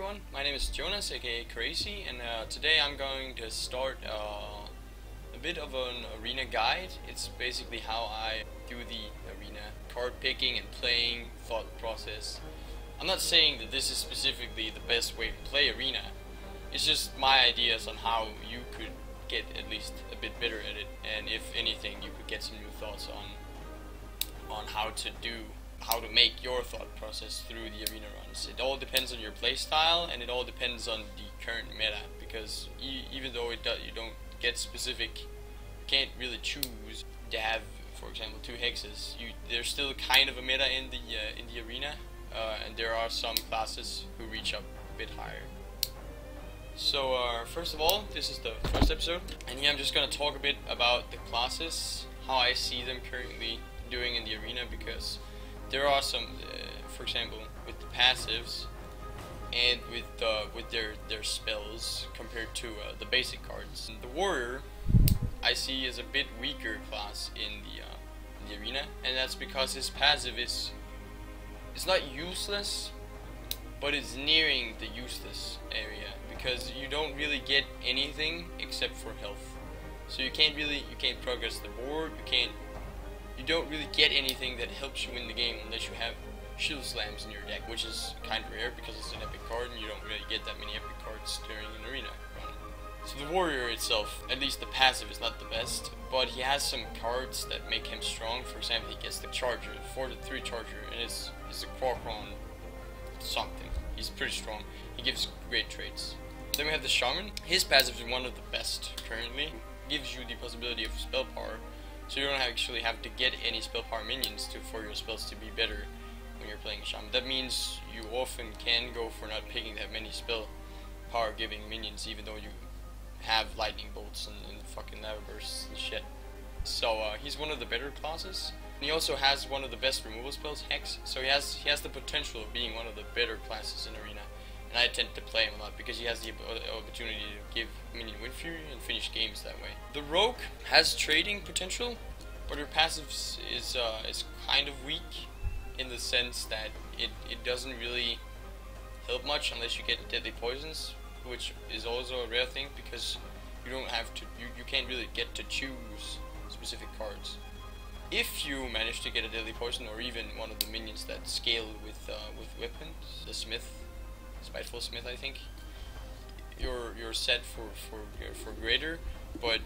everyone, my name is Jonas, aka Crazy, and today I'm going to start a bit of an arena guide. It's basically how I do the arena card picking and playing thought process. I'm not saying that this is specifically the best way to play arena, it's just my ideas on how you could get at least a bit better at it, and if anything you could get some new thoughts on how to make your thought process through the arena runs. It all depends on your playstyle, and it all depends on the current meta, because even though you don't get specific, you can't really choose to have, for example, 2 hexes. There's still kind of a meta in the arena, and there are some classes who reach up a bit higher. So first of all, this is the first episode, and here I'm just gonna talk a bit about the classes, how I see them currently doing in the arena, because there are some, for example, with the passives and with their spells compared to the basic cards. The warrior I see is a bit weaker class in the arena, and that's because his passive it's not useless, but it's nearing the useless area, because you don't really get anything except for health. So you can't progress the board. You don't really get anything that helps you win the game unless you have shield slams in your deck, which is kind of rare because it's an epic card and you don't really get that many epic cards during an arena run. So the warrior itself, at least the passive, is not the best, but he has some cards that make him strong. For example, he gets the charger, 4/3 charger, and it's a Quakron something. He's pretty strong. He gives great traits. Then we have the shaman. His passive is one of the best currently. Gives you the possibility of spell power, so you don't actually have to get any spell power minions for your spells to be better when you're playing a shaman. That means you often can go for not picking that many spell power giving minions, even though you have lightning bolts and fucking lava bursts and shit. So he's one of the better classes. And he also has one of the best removal spells, Hex. So he has the potential of being one of the better classes in arena. And I tend to play him a lot because he has the opportunity to give minion Wind Fury and finish games that way. The rogue has trading potential, but her passive is kind of weak in the sense that it doesn't really help much unless you get deadly poisons, which is also a rare thing because you can't really get to choose specific cards. If you manage to get a deadly poison or even one of the minions that scale with weapons, the smith, Spiteful Smith, I think, you're set for greater, but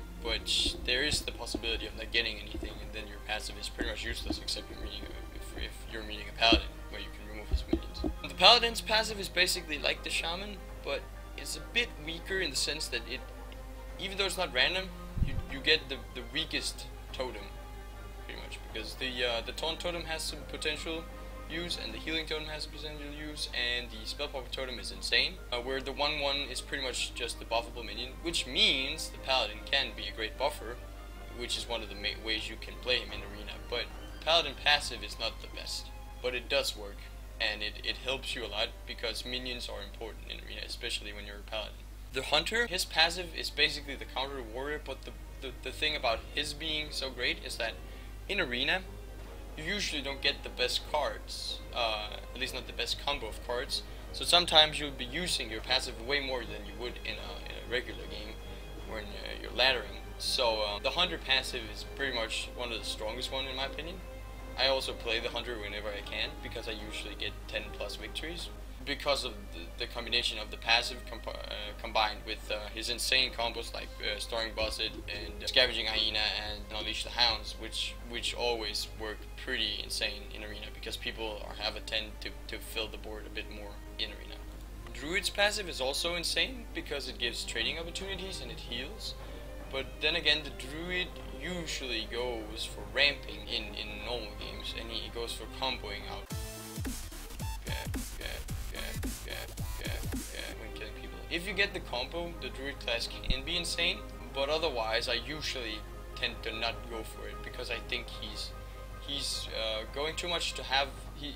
there is the possibility of not getting anything, and then your passive is pretty much useless except if you're meeting a paladin where you can remove his minions. The paladin's passive is basically like the shaman, but it's a bit weaker in the sense that even though it's not random, you get the weakest totem pretty much, because the taunt totem has some potential use, and the healing totem has potential use, and the spell power totem is insane, where the 1/1 is pretty much just the buffable minion, which means the paladin can be a great buffer, which is one of the ways you can play him in arena. But paladin passive is not the best, but it does work, and it helps you a lot because minions are important in arena, especially when you're a paladin. The hunter, his passive is basically the counter warrior, but the thing about his being so great is that in arena you usually don't get the best cards, at least not the best combo of cards, so sometimes you'll be using your passive way more than you would in a regular game when you're laddering. So the hunter passive is pretty much one of the strongest one in my opinion. I also play the hunter whenever I can because I usually get 10+ victories because of the combination of the passive combined with his insane combos like Storing Buzzard and Scavenging Hyena and Unleash the Hounds, which always work pretty insane in arena because people have a tend to fill the board a bit more in arena. Druid's passive is also insane because it gives trading opportunities and it heals, but then again the Druid usually goes for ramping in normal games, and he goes for comboing out when killing people. If you get the combo, the Druid class can be insane, but otherwise I usually tend to not go for it because I think he's going too much to have. He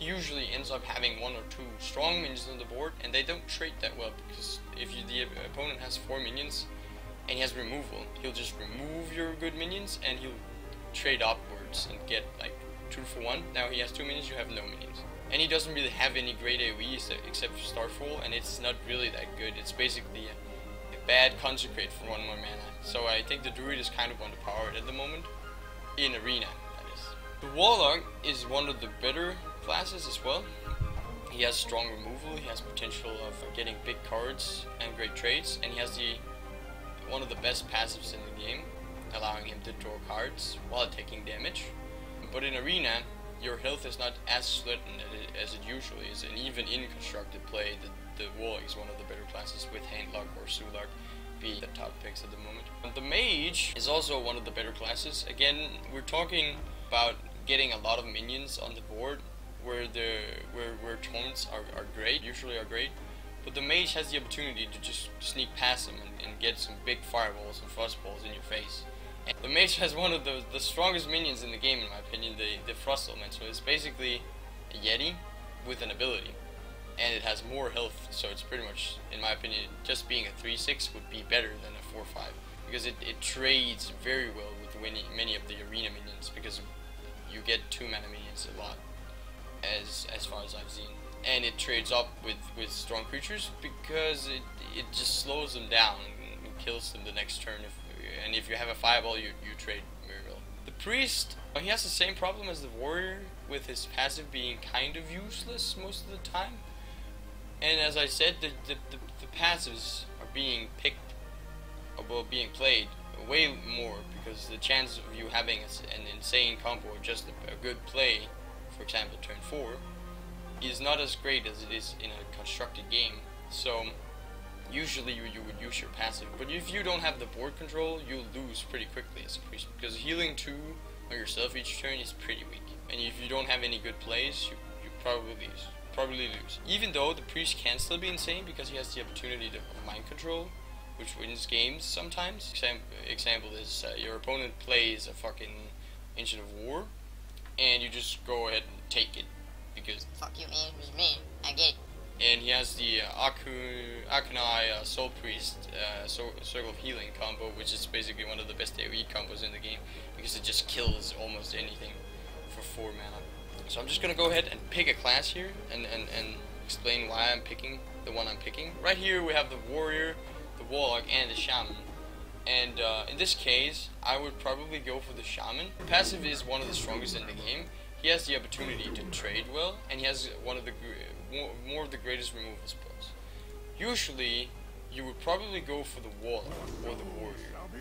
usually ends up having 1 or 2 strong minions on the board, and they don't trade that well because if the opponent has 4 minions and he has removal, he'll just remove your good minions and he'll trade upwards and get like 2 for 1. Now he has 2 minions, you have no minions. and he doesn't really have any great AoE except for Starfall, and it's not really that good. It's basically a bad Consecrate for 1 more mana. So I think the Druid is kind of underpowered at the moment, in Arena, that is. The Warlock is one of the better classes as well. He has strong removal, he has potential of getting big cards and great trades, and he has one of the best passives in the game, allowing him to draw cards while taking damage. But in Arena, your health is not as threatened as it usually is, and even in constructed play, the Warlock is one of the better classes, with Handlock or Sulak being the top picks at the moment. The Mage is also one of the better classes. Again, we're talking about getting a lot of minions on the board, where taunts are great, usually are great, but the Mage has the opportunity to just sneak past them and get some big fireballs and frostballs in your face. And the Mage has one of the strongest minions in the game, in my opinion, the Frost Elemental. It's basically a Yeti with an ability, and it has more health, so it's pretty much, in my opinion, just being a 3/6 would be better than a 4/5, because it trades very well with many of the Arena minions, because you get 2 mana minions a lot, as far as I've seen. And it trades up with strong creatures because it just slows them down and kills them the next turn. And if you have a fireball, you trade very well. The Priest, he has the same problem as the Warrior, with his passive being kind of useless most of the time. And as I said, the passives are being picked, well, being played way more, because the chance of you having an insane combo or just a good play, for example turn 4, is not as great as it is in a constructed game. So usually you would use your passive, but if you don't have the board control, you'll lose pretty quickly as a Priest, because healing 2 on yourself each turn is pretty weak, and if you don't have any good plays, you probably lose. Even though the Priest can still be insane, because he has the opportunity to mind control, which wins games sometimes. Example is your opponent plays a fucking Ancient of War, and you just go ahead and take it, because fuck you, man, it's me, I get it. And he has the Akunai Soul Priest Circle of Healing combo, which is basically one of the best AoE combos in the game, because it just kills almost anything for 4 mana. So I'm just gonna go ahead and pick a class here and explain why I'm picking the one I'm picking. Right here we have the Warrior, the Warlock, and the Shaman. And in this case, I would probably go for the Shaman. Passive is one of the strongest in the game. He has the opportunity to trade well, and he has one of the more of the greatest removal spells. Usually, you would probably go for the Warlock or the Warrior.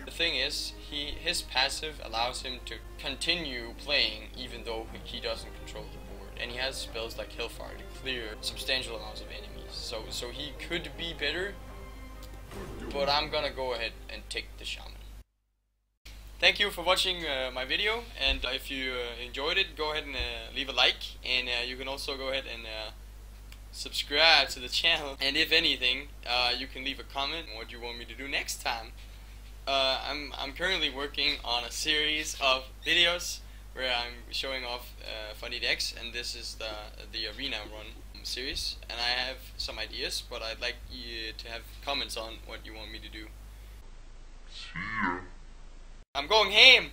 The thing is, his passive allows him to continue playing even though he doesn't control the board, and he has spells like Hellfire to clear substantial amounts of enemies. So he could be better, but I'm gonna go ahead and take the Shaman. Thank you for watching my video, and if you enjoyed it, go ahead and leave a like, and you can also go ahead and subscribe to the channel, and if anything, you can leave a comment on what you want me to do next time. I'm currently working on a series of videos where I'm showing off funny decks, and this is the Arena Run series, and I have some ideas, but I'd like you to have comments on what you want me to do. See ya. I'm going ham.